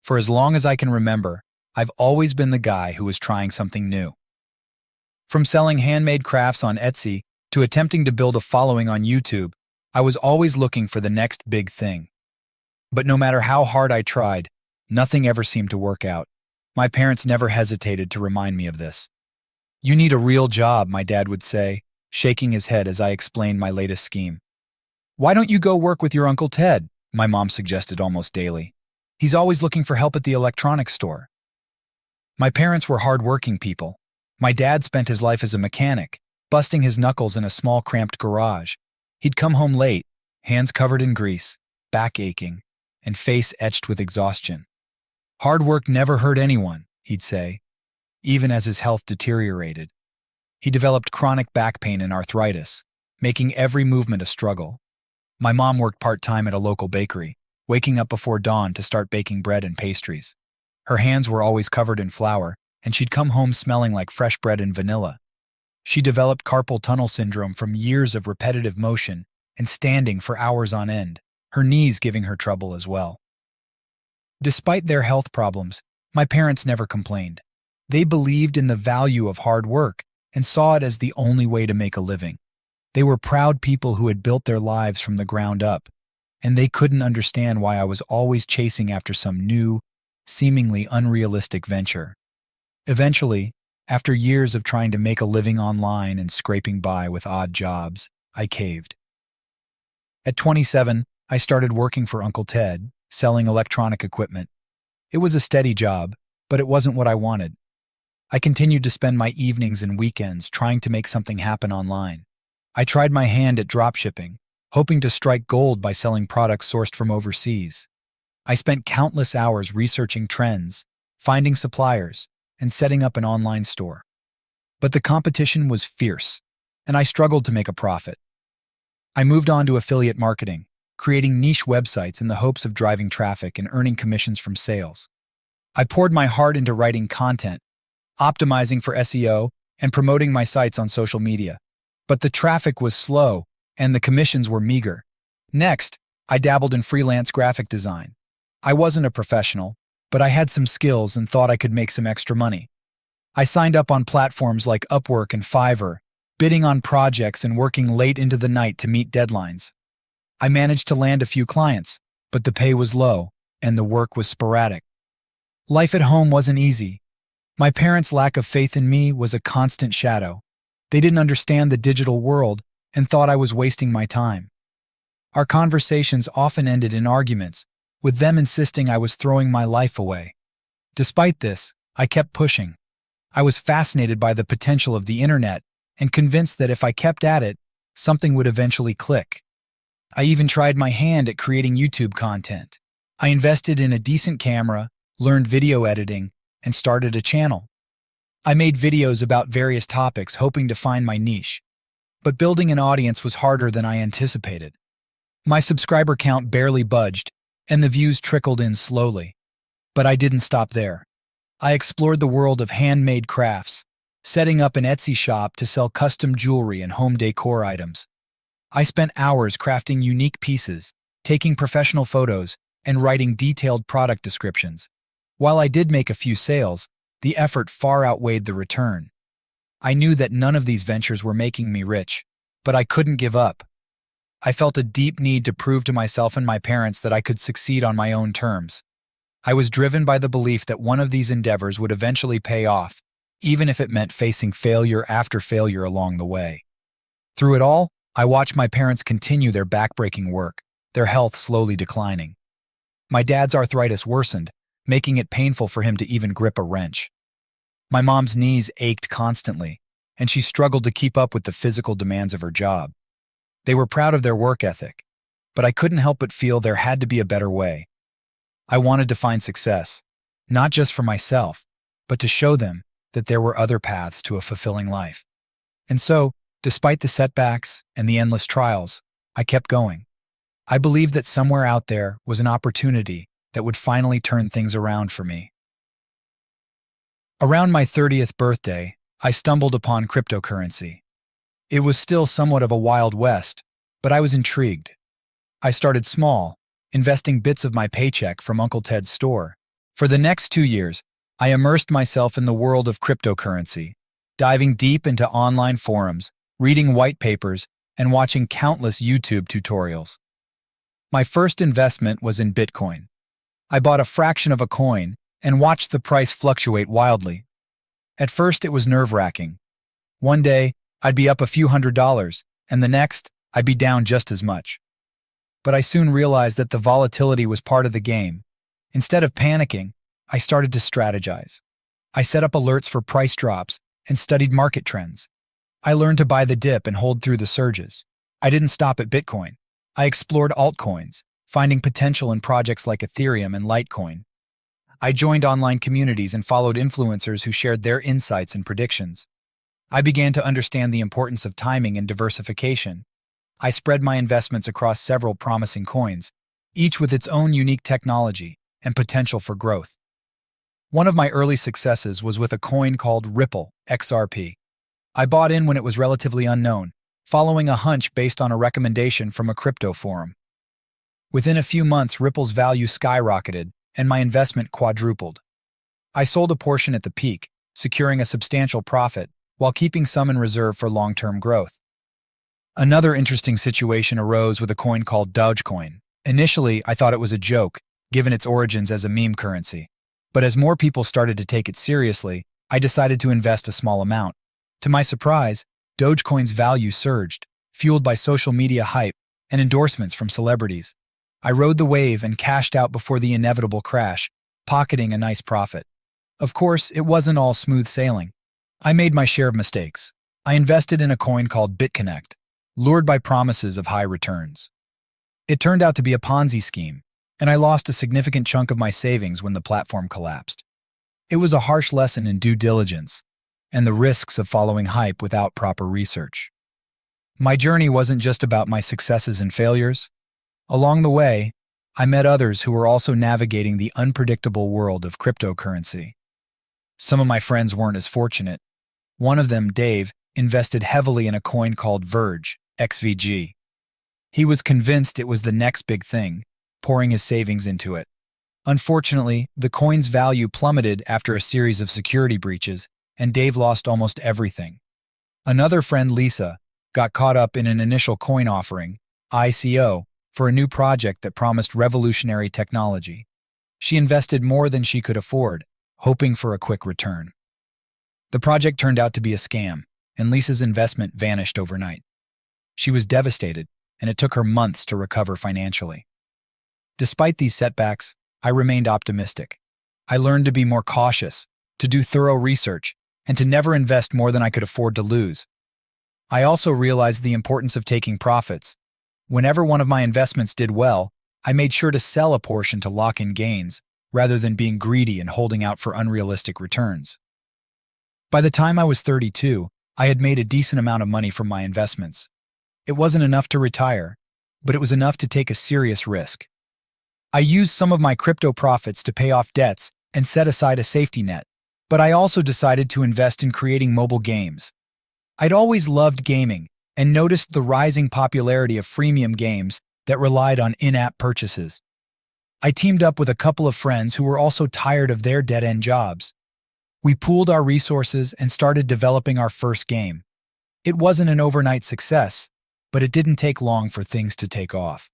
For as long as I can remember, I've always been the guy who was trying something new. From selling handmade crafts on Etsy to attempting to build a following on YouTube, I was always looking for the next big thing. But no matter how hard I tried, nothing ever seemed to work out. My parents never hesitated to remind me of this. "You need a real job," my dad would say, shaking his head as I explained my latest scheme. "Why don't you go work with your Uncle Ted?" my mom suggested almost daily. "He's always looking for help at the electronics store." My parents were hard-working people. My dad spent his life as a mechanic, busting his knuckles in a small, cramped garage. He'd come home late, hands covered in grease, back aching, and face etched with exhaustion. "Hard work never hurt anyone," he'd say, even as his health deteriorated. He developed chronic back pain and arthritis, making every movement a struggle. My mom worked part-time at a local bakery, waking up before dawn to start baking bread and pastries. Her hands were always covered in flour, and she'd come home smelling like fresh bread and vanilla. She developed carpal tunnel syndrome from years of repetitive motion and standing for hours on end, her knees giving her trouble as well. Despite their health problems, my parents never complained. They believed in the value of hard work and saw it as the only way to make a living. They were proud people who had built their lives from the ground up, and they couldn't understand why I was always chasing after some new, seemingly unrealistic venture. Eventually, after years of trying to make a living online and scraping by with odd jobs, I caved. At 27, I started working for Uncle Ted, selling electronic equipment. It was a steady job, but it wasn't what I wanted. I continued to spend my evenings and weekends trying to make something happen online. I tried my hand at dropshipping, hoping to strike gold by selling products sourced from overseas. I spent countless hours researching trends, finding suppliers, and setting up an online store. But the competition was fierce, and I struggled to make a profit. I moved on to affiliate marketing, creating niche websites in the hopes of driving traffic and earning commissions from sales. I poured my heart into writing content, optimizing for SEO, and promoting my sites on social media. But the traffic was slow, and the commissions were meager. Next, I dabbled in freelance graphic design. I wasn't a professional, but I had some skills and thought I could make some extra money. I signed up on platforms like Upwork and Fiverr, bidding on projects and working late into the night to meet deadlines. I managed to land a few clients, but the pay was low, and the work was sporadic. Life at home wasn't easy. My parents' lack of faith in me was a constant shadow. They didn't understand the digital world and thought I was wasting my time. Our conversations often ended in arguments, with them insisting I was throwing my life away. Despite this, I kept pushing. I was fascinated by the potential of the internet and convinced that if I kept at it, something would eventually click. I even tried my hand at creating YouTube content. I invested in a decent camera, learned video editing, and started a channel. I made videos about various topics hoping to find my niche, but building an audience was harder than I anticipated. My subscriber count barely budged, and the views trickled in slowly. But I didn't stop there. I explored the world of handmade crafts, setting up an Etsy shop to sell custom jewelry and home decor items. I spent hours crafting unique pieces, taking professional photos, and writing detailed product descriptions. While I did make a few sales, the effort far outweighed the return. I knew that none of these ventures were making me rich, but I couldn't give up. I felt a deep need to prove to myself and my parents that I could succeed on my own terms. I was driven by the belief that one of these endeavors would eventually pay off, even if it meant facing failure after failure along the way. Through it all, I watched my parents continue their backbreaking work, their health slowly declining. My dad's arthritis worsened, making it painful for him to even grip a wrench. My mom's knees ached constantly, and she struggled to keep up with the physical demands of her job. They were proud of their work ethic, but I couldn't help but feel there had to be a better way. I wanted to find success, not just for myself, but to show them that there were other paths to a fulfilling life. And so, despite the setbacks and the endless trials, I kept going. I believed that somewhere out there was an opportunity that would finally turn things around for me. Around my 30th birthday, I stumbled upon cryptocurrency. It was still somewhat of a wild west, but I was intrigued. I started small, investing bits of my paycheck from Uncle Ted's store, For the next 2 years, I immersed myself in the world of cryptocurrency, diving deep into online forums, reading white papers, and watching countless YouTube tutorials. My first investment was in Bitcoin. I bought a fraction of a coin and watched the price fluctuate wildly. At first, it was nerve-wracking. One day, I'd be up a few $100s, and the next, I'd be down just as much. But I soon realized that the volatility was part of the game. Instead of panicking, I started to strategize. I set up alerts for price drops and studied market trends. I learned to buy the dip and hold through the surges. I didn't stop at Bitcoin. I explored altcoins, finding potential in projects like Ethereum and Litecoin. I joined online communities and followed influencers who shared their insights and predictions. I began to understand the importance of timing and diversification. I spread my investments across several promising coins, each with its own unique technology and potential for growth. One of my early successes was with a coin called Ripple, XRP. I bought in when it was relatively unknown, following a hunch based on a recommendation from a crypto forum. Within a few months, Ripple's value skyrocketed, and my investment quadrupled. I sold a portion at the peak, securing a substantial profit, while keeping some in reserve for long-term growth. Another interesting situation arose with a coin called Dogecoin. Initially, I thought it was a joke, given its origins as a meme currency. But as more people started to take it seriously, I decided to invest a small amount. To my surprise, Dogecoin's value surged, fueled by social media hype and endorsements from celebrities. I rode the wave and cashed out before the inevitable crash, pocketing a nice profit. Of course, it wasn't all smooth sailing. I made my share of mistakes. I invested in a coin called BitConnect, lured by promises of high returns. It turned out to be a Ponzi scheme, and I lost a significant chunk of my savings when the platform collapsed. It was a harsh lesson in due diligence and the risks of following hype without proper research. My journey wasn't just about my successes and failures. Along the way, I met others who were also navigating the unpredictable world of cryptocurrency. Some of my friends weren't as fortunate. One of them, Dave, invested heavily in a coin called Verge, XVG. He was convinced it was the next big thing, pouring his savings into it. Unfortunately, the coin's value plummeted after a series of security breaches, and Dave lost almost everything. Another friend, Lisa, got caught up in an initial coin offering, ICO, for a new project that promised revolutionary technology. She invested more than she could afford, hoping for a quick return. The project turned out to be a scam, and Lisa's investment vanished overnight. She was devastated, and it took her months to recover financially. Despite these setbacks, I remained optimistic. I learned to be more cautious, to do thorough research, and to never invest more than I could afford to lose. I also realized the importance of taking profits. Whenever one of my investments did well, I made sure to sell a portion to lock in gains, rather than being greedy and holding out for unrealistic returns. By the time I was 32, I had made a decent amount of money from my investments. It wasn't enough to retire, but it was enough to take a serious risk. I used some of my crypto profits to pay off debts and set aside a safety net, but I also decided to invest in creating mobile games. I'd always loved gaming and noticed the rising popularity of freemium games that relied on in-app purchases. I teamed up with a couple of friends who were also tired of their dead-end jobs. We pooled our resources and started developing our first game. It wasn't an overnight success, but it didn't take long for things to take off.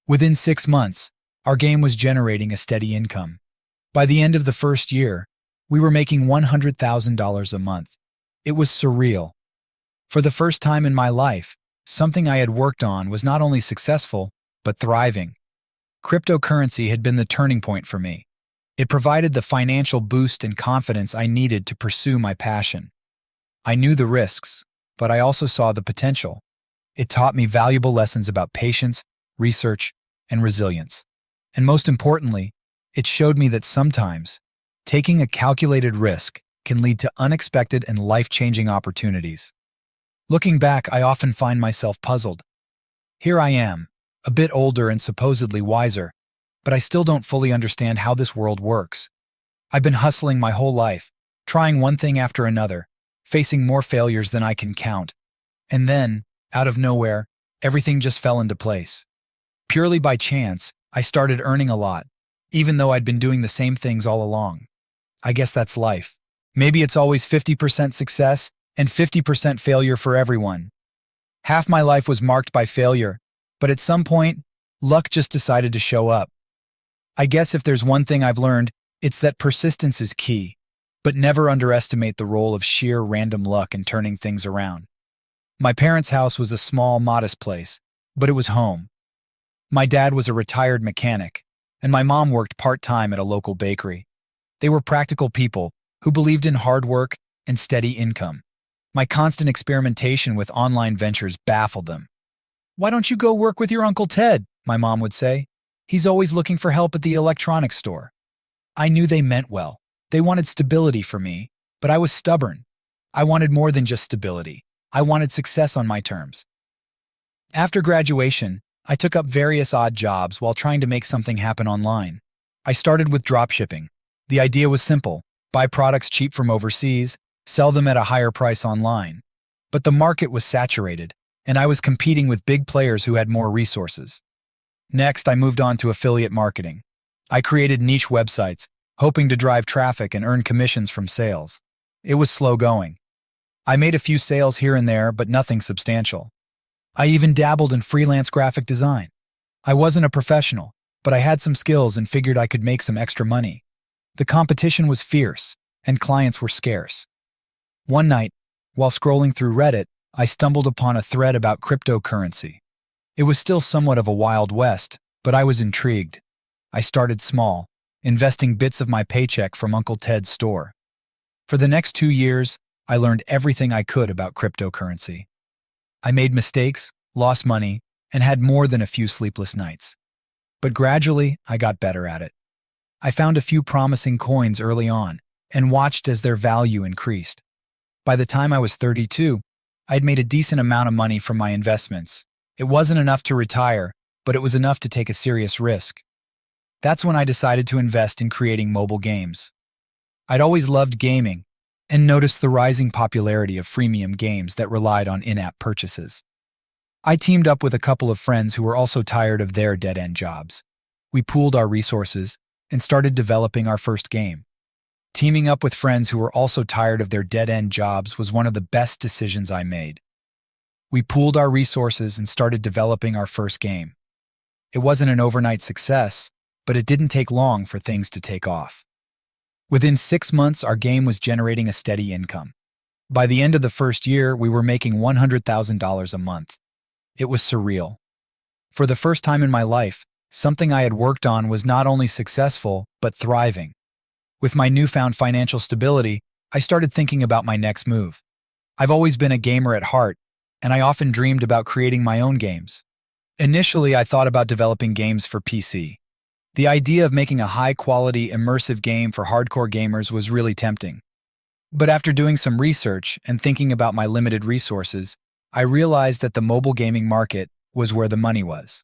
Within 6 months, our game was generating a steady income. By the end of the first year, we were making $100,000 a month. It was surreal. For the first time in my life, something I had worked on was not only successful, but thriving. Cryptocurrency had been the turning point for me. It provided the financial boost and confidence I needed to pursue my passion. I knew the risks, but I also saw the potential. It taught me valuable lessons about patience, research, and resilience. And most importantly, it showed me that sometimes, taking a calculated risk can lead to unexpected and life-changing opportunities. Looking back, I often find myself puzzled. Here I am, a bit older and supposedly wiser, but I still don't fully understand how this world works. I've been hustling my whole life, trying one thing after another, facing more failures than I can count. And then, out of nowhere, everything just fell into place. Purely by chance, I started earning a lot, even though I'd been doing the same things all along. I guess that's life. Maybe it's always 50% success and 50% failure for everyone. Half my life was marked by failure, but at some point, luck just decided to show up. I guess if there's one thing I've learned, it's that persistence is key, but never underestimate the role of sheer random luck in turning things around. My parents' house was a small, modest place, but it was home. My dad was a retired mechanic, and my mom worked part-time at a local bakery. They were practical people who believed in hard work and steady income. My constant experimentation with online ventures baffled them. "Why don't you go work with your Uncle Ted?" my mom would say. "He's always looking for help at the electronics store." I knew they meant well. They wanted stability for me, but I was stubborn. I wanted more than just stability. I wanted success on my terms. After graduation, I took up various odd jobs while trying to make something happen online. I started with dropshipping. The idea was simple: buy products cheap from overseas, sell them at a higher price online. But the market was saturated, and I was competing with big players who had more resources. Next, I moved on to affiliate marketing. I created niche websites, hoping to drive traffic and earn commissions from sales. It was slow going. I made a few sales here and there, but nothing substantial. I even dabbled in freelance graphic design. I wasn't a professional, but I had some skills and figured I could make some extra money. The competition was fierce, and clients were scarce. One night, while scrolling through Reddit, I stumbled upon a thread about cryptocurrency. It was still somewhat of a wild west, but I was intrigued. I started small, investing bits of my paycheck from Uncle Ted's store. For the next 2 years, I learned everything I could about cryptocurrency. I made mistakes, lost money, and had more than a few sleepless nights. But gradually, I got better at it. I found a few promising coins early on and watched as their value increased. By the time I was 32, I had made a decent amount of money from my investments. It wasn't enough to retire, but it was enough to take a serious risk. That's when I decided to invest in creating mobile games. I'd always loved gaming and noticed the rising popularity of freemium games that relied on in-app purchases. I teamed up with a couple of friends who were also tired of their dead-end jobs. We pooled our resources and started developing our first game. Teaming up with friends who were also tired of their dead-end jobs was one of the best decisions I made. We pooled our resources and started developing our first game. It wasn't an overnight success, but it didn't take long for things to take off. Within 6 months, our game was generating a steady income. By the end of the first year, we were making $100,000 a month. It was surreal. For the first time in my life, something I had worked on was not only successful, but thriving. With my newfound financial stability, I started thinking about my next move. I've always been a gamer at heart, and I often dreamed about creating my own games. Initially, I thought about developing games for PC. The idea of making a high-quality, immersive game for hardcore gamers was really tempting. But after doing some research and thinking about my limited resources, I realized that the mobile gaming market was where the money was.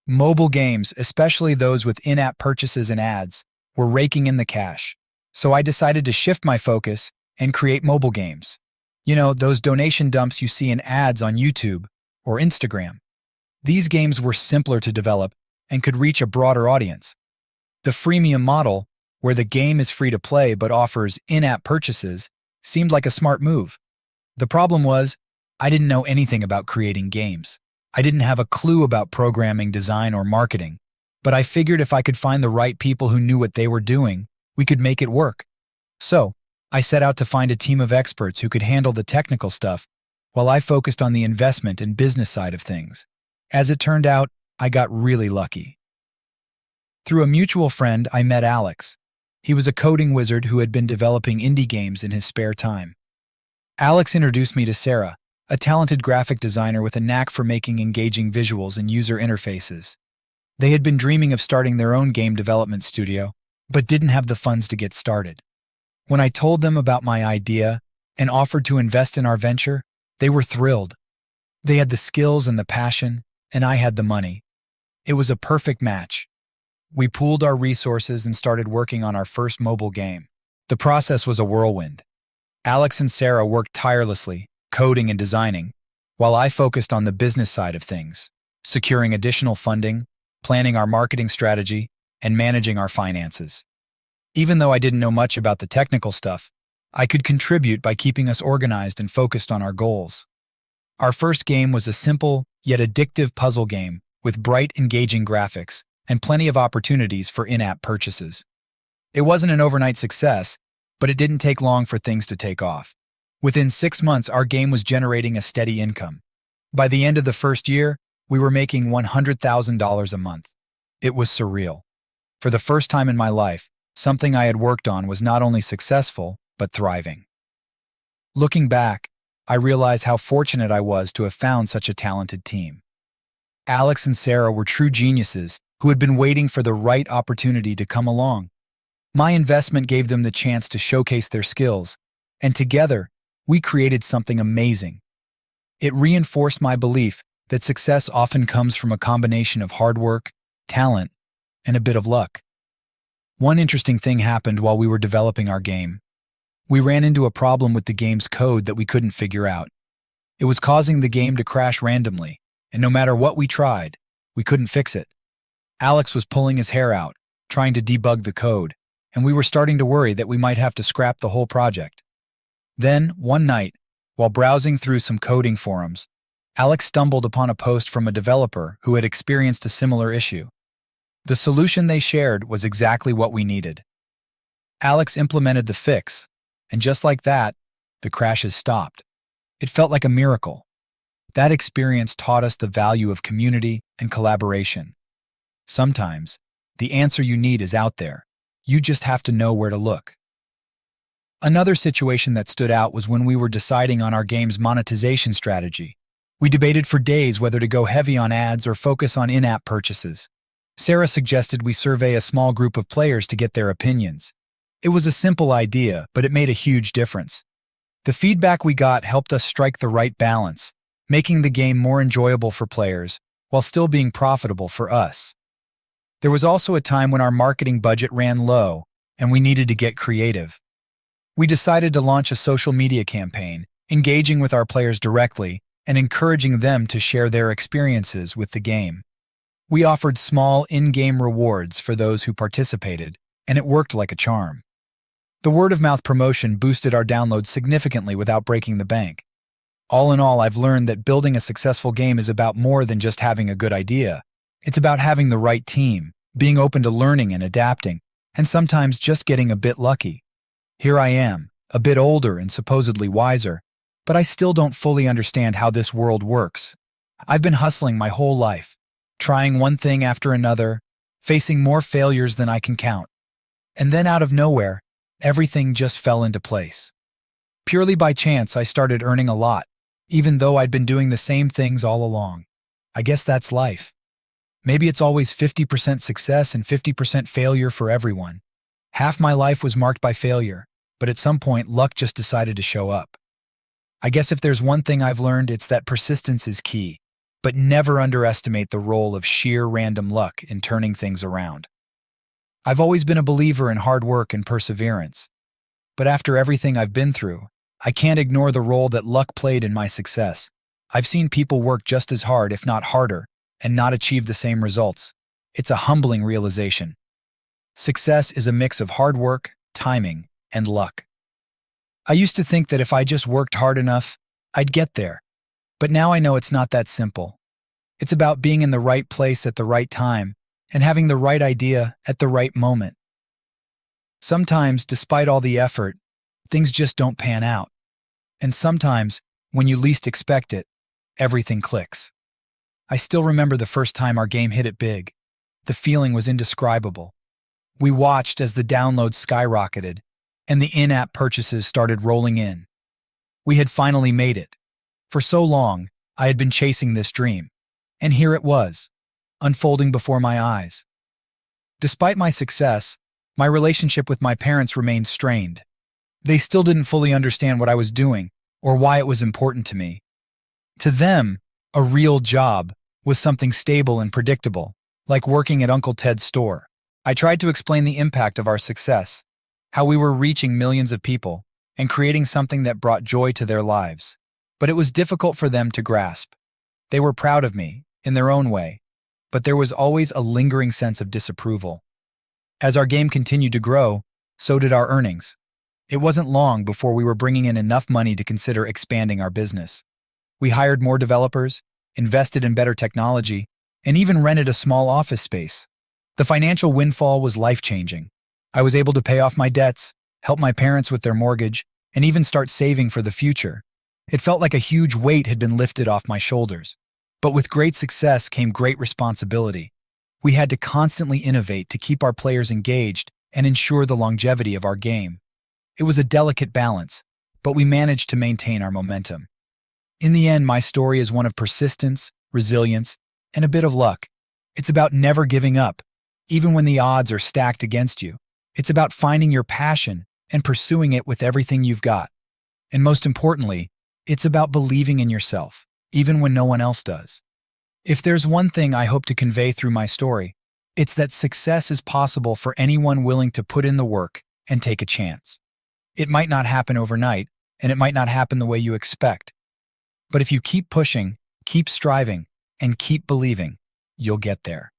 Mobile games, especially those with in-app purchases and ads, were raking in the cash. So I decided to shift my focus and create mobile games. You know, those donation dumps you see in ads on YouTube or Instagram. These games were simpler to develop and could reach a broader audience. The freemium model, where the game is free to play but offers in-app purchases, seemed like a smart move. The problem was, I didn't know anything about creating games. I didn't have a clue about programming, design, or marketing, but I figured if I could find the right people who knew what they were doing, we could make it work. So, I set out to find a team of experts who could handle the technical stuff, while I focused on the investment and business side of things. As it turned out, I got really lucky. Through a mutual friend, I met Alex. He was a coding wizard who had been developing indie games in his spare time. Alex introduced me to Sarah, a talented graphic designer with a knack for making engaging visuals and user interfaces. They had been dreaming of starting their own game development studio, but didn't have the funds to get started. When I told them about my idea and offered to invest in our venture, they were thrilled. They had the skills and the passion, and I had the money. It was a perfect match. We pooled our resources and started working on our first mobile game. The process was a whirlwind. Alex and Sarah worked tirelessly, coding and designing, while I focused on the business side of things, securing additional funding, planning our marketing strategy, and managing our finances. Even though I didn't know much about the technical stuff, I could contribute by keeping us organized and focused on our goals. Our first game was a simple, yet addictive puzzle game with bright, engaging graphics and plenty of opportunities for in-app purchases. It wasn't an overnight success, but it didn't take long for things to take off. Within 6 months, our game was generating a steady income. By the end of the first year, we were making $100,000 a month. It was surreal. For the first time in my life, something I had worked on was not only successful, but thriving. Looking back, I realize how fortunate I was to have found such a talented team. Alex and Sarah were true geniuses who had been waiting for the right opportunity to come along. My investment gave them the chance to showcase their skills, and together, we created something amazing. It reinforced my belief that success often comes from a combination of hard work, talent, and a bit of luck. One interesting thing happened while we were developing our game. We ran into a problem with the game's code that we couldn't figure out. It was causing the game to crash randomly, and no matter what we tried, we couldn't fix it. Alex was pulling his hair out, trying to debug the code, and we were starting to worry that we might have to scrap the whole project. Then, one night, while browsing through some coding forums, Alex stumbled upon a post from a developer who had experienced a similar issue. The solution they shared was exactly what we needed. Alex implemented the fix, and just like that, the crashes stopped. It felt like a miracle. That experience taught us the value of community and collaboration. Sometimes, the answer you need is out there. You just have to know where to look. Another situation that stood out was when we were deciding on our game's monetization strategy. We debated for days whether to go heavy on ads or focus on in-app purchases. Sarah suggested we survey a small group of players to get their opinions. It was a simple idea, but it made a huge difference. The feedback we got helped us strike the right balance, making the game more enjoyable for players while still being profitable for us. There was also a time when our marketing budget ran low and we needed to get creative. We decided to launch a social media campaign, engaging with our players directly and encouraging them to share their experiences with the game. We offered small in-game rewards for those who participated, and it worked like a charm. The word-of-mouth promotion boosted our downloads significantly without breaking the bank. All in all, I've learned that building a successful game is about more than just having a good idea. It's about having the right team, being open to learning and adapting, and sometimes just getting a bit lucky. Here I am, a bit older and supposedly wiser, but I still don't fully understand how this world works. I've been hustling my whole life, trying one thing after another, facing more failures than I can count. And then out of nowhere, everything just fell into place. Purely by chance, I started earning a lot, even though I'd been doing the same things all along. I guess that's life. Maybe it's always 50% success and 50% failure for everyone. Half my life was marked by failure, but at some point, luck just decided to show up. I guess if there's one thing I've learned, it's that persistence is key, but never underestimate the role of sheer random luck in turning things around. I've always been a believer in hard work and perseverance, but after everything I've been through, I can't ignore the role that luck played in my success. I've seen people work just as hard, if not harder, and not achieve the same results. It's a humbling realization. Success is a mix of hard work, timing, and luck. I used to think that if I just worked hard enough, I'd get there. But now I know it's not that simple. It's about being in the right place at the right time and having the right idea at the right moment. Sometimes, despite all the effort, things just don't pan out. And sometimes, when you least expect it, everything clicks. I still remember the first time our game hit it big. The feeling was indescribable. We watched as the downloads skyrocketed and the in-app purchases started rolling in. We had finally made it. For so long, I had been chasing this dream, and here it was, unfolding before my eyes. Despite my success, my relationship with my parents remained strained. They still didn't fully understand what I was doing or why it was important to me. To them, a real job was something stable and predictable, like working at Uncle Ted's store. I tried to explain the impact of our success, how we were reaching millions of people and creating something that brought joy to their lives. But it was difficult for them to grasp. They were proud of me, in their own way, but there was always a lingering sense of disapproval. As our game continued to grow, so did our earnings. It wasn't long before we were bringing in enough money to consider expanding our business. We hired more developers, invested in better technology, and even rented a small office space. The financial windfall was life-changing. I was able to pay off my debts, help my parents with their mortgage, and even start saving for the future. It felt like a huge weight had been lifted off my shoulders. But with great success came great responsibility. We had to constantly innovate to keep our players engaged and ensure the longevity of our game. It was a delicate balance, but we managed to maintain our momentum. In the end, my story is one of persistence, resilience, and a bit of luck. It's about never giving up, even when the odds are stacked against you. It's about finding your passion and pursuing it with everything you've got. And most importantly, it's about believing in yourself, even when no one else does. If there's one thing I hope to convey through my story, it's that success is possible for anyone willing to put in the work and take a chance. It might not happen overnight, and it might not happen the way you expect. But if you keep pushing, keep striving, and keep believing, you'll get there.